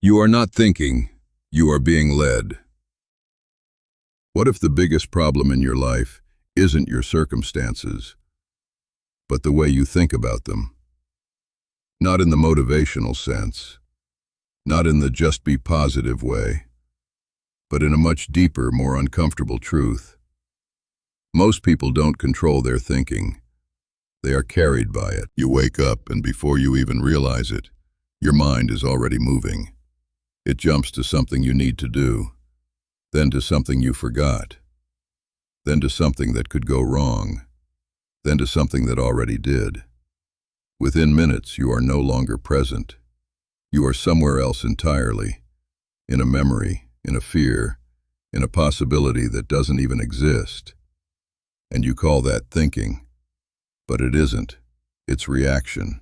You are not thinking, you are being led. What if the biggest problem in your life isn't your circumstances, but the way you think about them? Not in the motivational sense, not in the just be positive way, but in a much deeper, more uncomfortable truth. Most people don't control their thinking. They are carried by it. You wake up, and before you even realize it, your mind is already moving. It jumps to something you need to do, then to something you forgot, then to something that could go wrong, then to something that already did. Within minutes, you are no longer present. You are somewhere else entirely, in a memory, in a fear, in a possibility that doesn't even exist. And you call that thinking. But it isn't. It's reaction.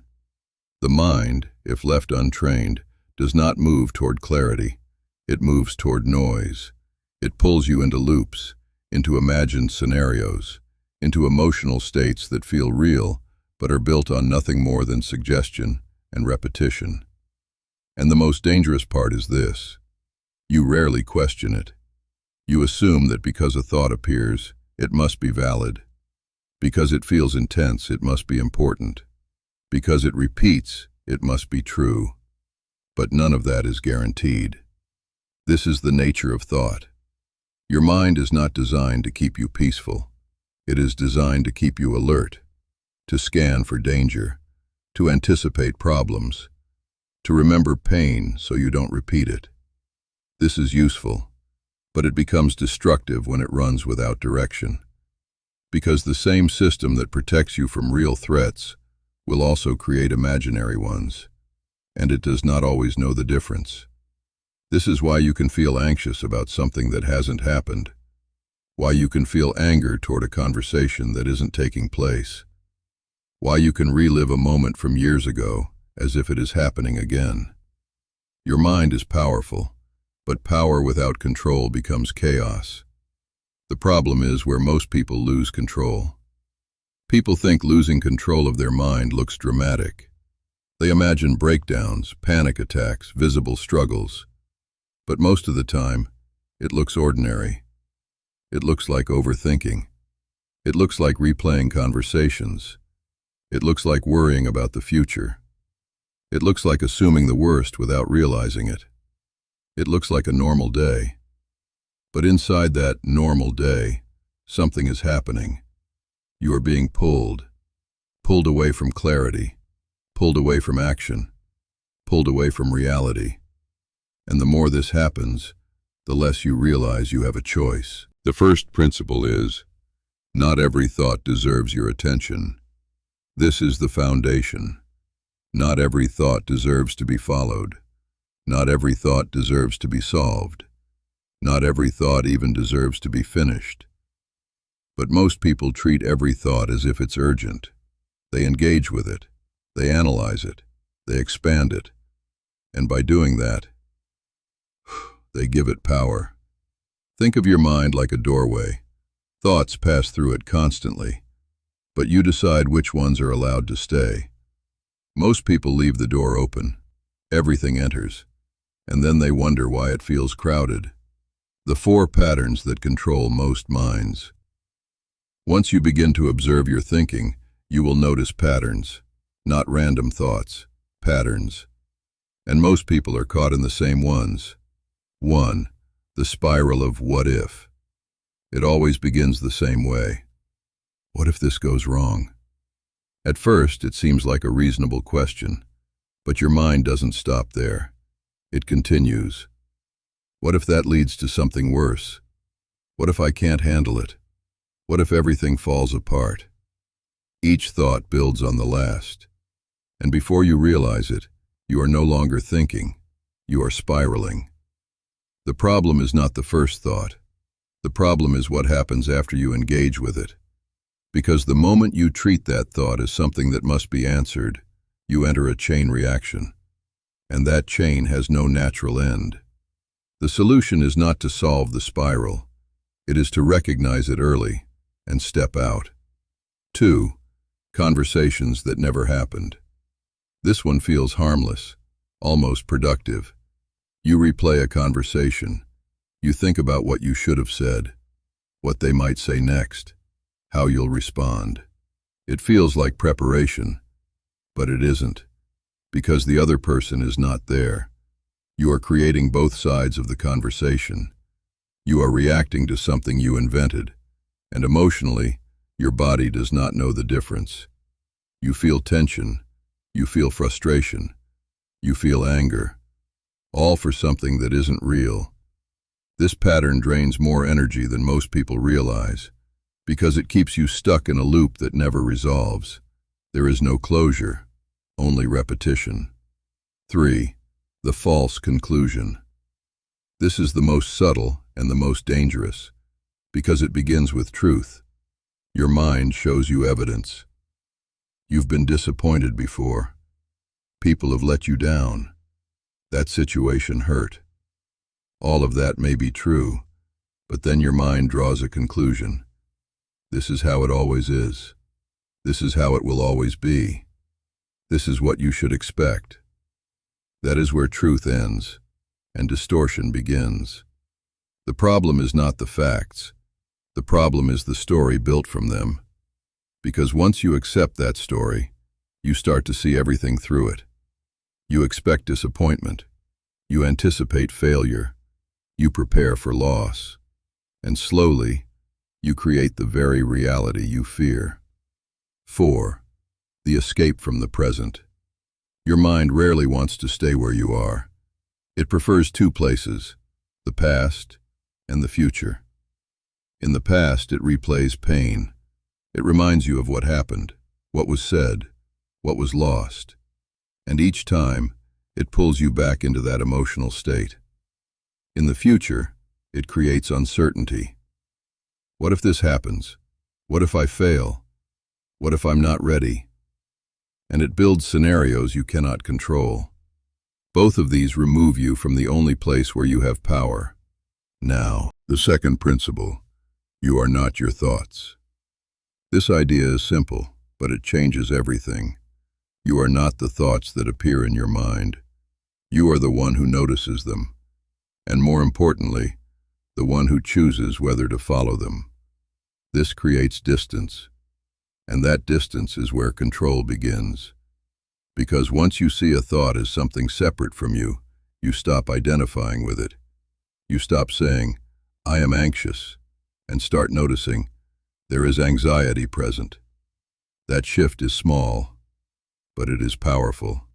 The mind, if left untrained, does not move toward clarity. It moves toward noise. It pulls you into loops, into imagined scenarios, into emotional states that feel real, but are built on nothing more than suggestion and repetition. And the most dangerous part is this: you rarely question it. You assume that because a thought appears, it must be valid. Because it feels intense, it must be important. Because it repeats, it must be true. But none of that is guaranteed. This is the nature of thought. Your mind is not designed to keep you peaceful. It is designed to keep you alert, to scan for danger, to anticipate problems, to remember pain so you don't repeat it. This is useful, but it becomes destructive when it runs without direction. Because the same system that protects you from real threats will also create imaginary ones, and it does not always know the difference. This is why you can feel anxious about something that hasn't happened, why you can feel anger toward a conversation that isn't taking place, why you can relive a moment from years ago as if it is happening again. Your mind is powerful, but power without control becomes chaos. The problem is where most people lose control. People think losing control of their mind looks dramatic. They imagine breakdowns, panic attacks, visible struggles. But most of the time, it looks ordinary. It looks like overthinking. It looks like replaying conversations. It looks like worrying about the future. It looks like assuming the worst without realizing it. It looks like a normal day. But inside that normal day, something is happening. You are being pulled away from clarity, pulled away from action, pulled away from reality. And the more this happens, the less you realize you have a choice. The first principle is, not every thought deserves your attention. This is the foundation. Not every thought deserves to be followed. Not every thought deserves to be solved. Not every thought even deserves to be finished. But most people treat every thought as if it's urgent. They engage with it. They analyze it. They expand it. And by doing that, they give it power. Think of your mind like a doorway. Thoughts pass through it constantly, but you decide which ones are allowed to stay. Most people leave the door open. Everything enters, and then they wonder why it feels crowded. The 4 patterns that control most minds. Once you begin to observe your thinking, you will notice patterns, not random thoughts, patterns. And most people are caught in the same ones. 1. The spiral of what if. It always begins the same way. What if this goes wrong? At first, it seems like a reasonable question, but your mind doesn't stop there. It continues. What if that leads to something worse? What if I can't handle it? What if everything falls apart? Each thought builds on the last. And before you realize it, you are no longer thinking. You are spiraling. The problem is not the first thought. The problem is what happens after you engage with it. Because the moment you treat that thought as something that must be answered, you enter a chain reaction. And that chain has no natural end. The solution is not to solve the spiral. It is to recognize it early and step out. 2. Conversations that never happened. This one feels harmless, almost productive. You replay a conversation. You think about what you should have said, what they might say next, how you'll respond. It feels like preparation, but it isn't, because the other person is not there. You are creating both sides of the conversation. You are reacting to something you invented, and emotionally, your body does not know the difference. You feel tension, you feel frustration, you feel anger, all for something that isn't real. This pattern drains more energy than most people realize, because it keeps you stuck in a loop that never resolves. There is no closure, only repetition. 3. The false conclusion. This is the most subtle and the most dangerous, because it begins with truth. Your mind shows you evidence. You've been disappointed before. People have let you down. That situation hurt. All of that may be true, but then your mind draws a conclusion. This is how it always is. This is how it will always be. This is what you should expect. That is where truth ends, and distortion begins. The problem is not the facts. The problem is the story built from them. Because once you accept that story, you start to see everything through it. You expect disappointment. You anticipate failure. You prepare for loss. And slowly, you create the very reality you fear. 4. The escape from the present. Your mind rarely wants to stay where you are. It prefers two places, the past and the future. In the past, it replays pain. It reminds you of what happened, what was said, what was lost. And each time, it pulls you back into that emotional state. In the future, it creates uncertainty. What if this happens? What if I fail? What if I'm not ready? And it builds scenarios you cannot control. Both of these remove you from the only place where you have power. Now, the second principle. You are not your thoughts. This idea is simple, but it changes everything. You are not the thoughts that appear in your mind. You are the one who notices them, and more importantly, the one who chooses whether to follow them. This creates distance, and that distance is where control begins. Because once you see a thought as something separate from you, you stop identifying with it. You stop saying, "I am anxious," and start noticing, there is anxiety present. That shift is small, but it is powerful,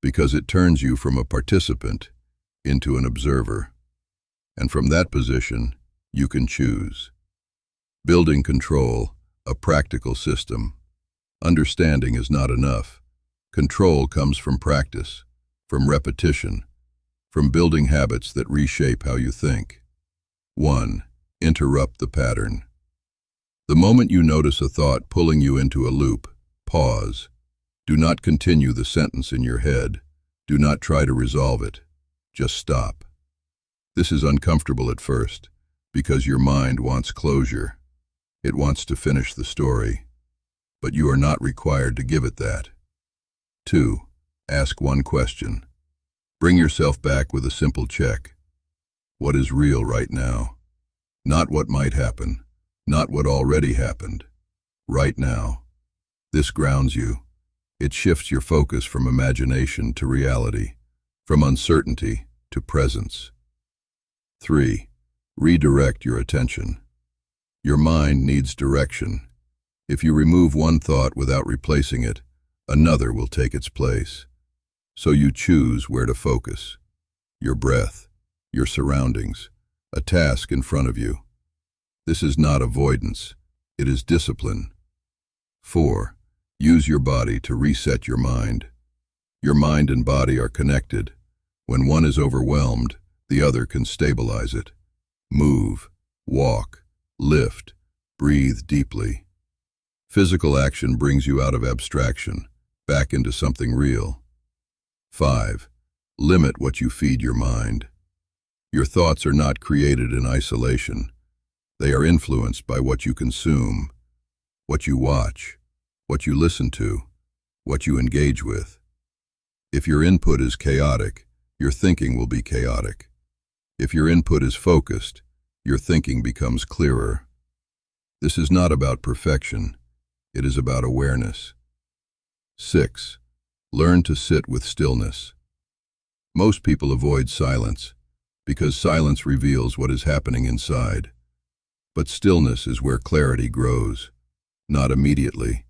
because it turns you from a participant into an observer. And from that position, you can choose. Building control, a practical system. Understanding is not enough. Control comes from practice, from repetition, from building habits that reshape how you think. 1. Interrupt the pattern. The moment you notice a thought pulling you into a loop, pause. Do not continue the sentence in your head. Do not try to resolve it. Just stop. This is uncomfortable at first, because your mind wants closure. It wants to finish the story, but you are not required to give it that. 2. Ask one question. Bring yourself back with a simple check. What is real right now? Not what might happen, not what already happened. Right now. This grounds you. It shifts your focus from imagination to reality, from uncertainty to presence. 3. Redirect your attention. Your mind needs direction. If you remove one thought without replacing it, another will take its place. So you choose where to focus. Your breath, your surroundings, a task in front of you. This is not avoidance, it is discipline. 4. Use your body to reset your mind. Your mind and body are connected. When one is overwhelmed, the other can stabilize it. Move, walk, lift, breathe deeply. Physical action brings you out of abstraction, back into something real. 5. Limit what you feed your mind. Your thoughts are not created in isolation. They are influenced by what you consume, what you watch, what you listen to, what you engage with. If your input is chaotic, your thinking will be chaotic. If your input is focused, your thinking becomes clearer. This is not about perfection. It is about awareness. 6. Learn to sit with stillness. Most people avoid silence because silence reveals what is happening inside. But stillness is where clarity grows, not immediately,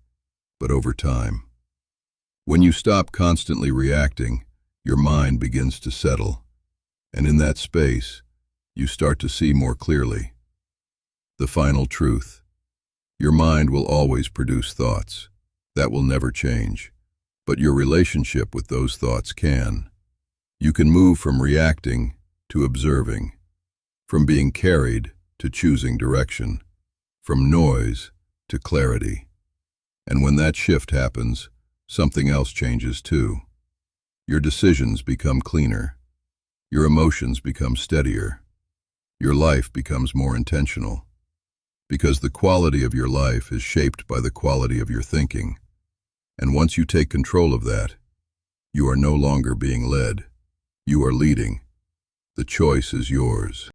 but over time. When you stop constantly reacting, your mind begins to settle, and in that space, you start to see more clearly. The final truth: your mind will always produce thoughts. That will never change. But your relationship with those thoughts can. You can move from reacting to observing, from being carried to choosing direction, from noise to clarity. And when that shift happens, something else changes too. Your decisions become cleaner. Your emotions become steadier. Your life becomes more intentional. Because the quality of your life is shaped by the quality of your thinking. And once you take control of that, you are no longer being led. You are leading. The choice is yours.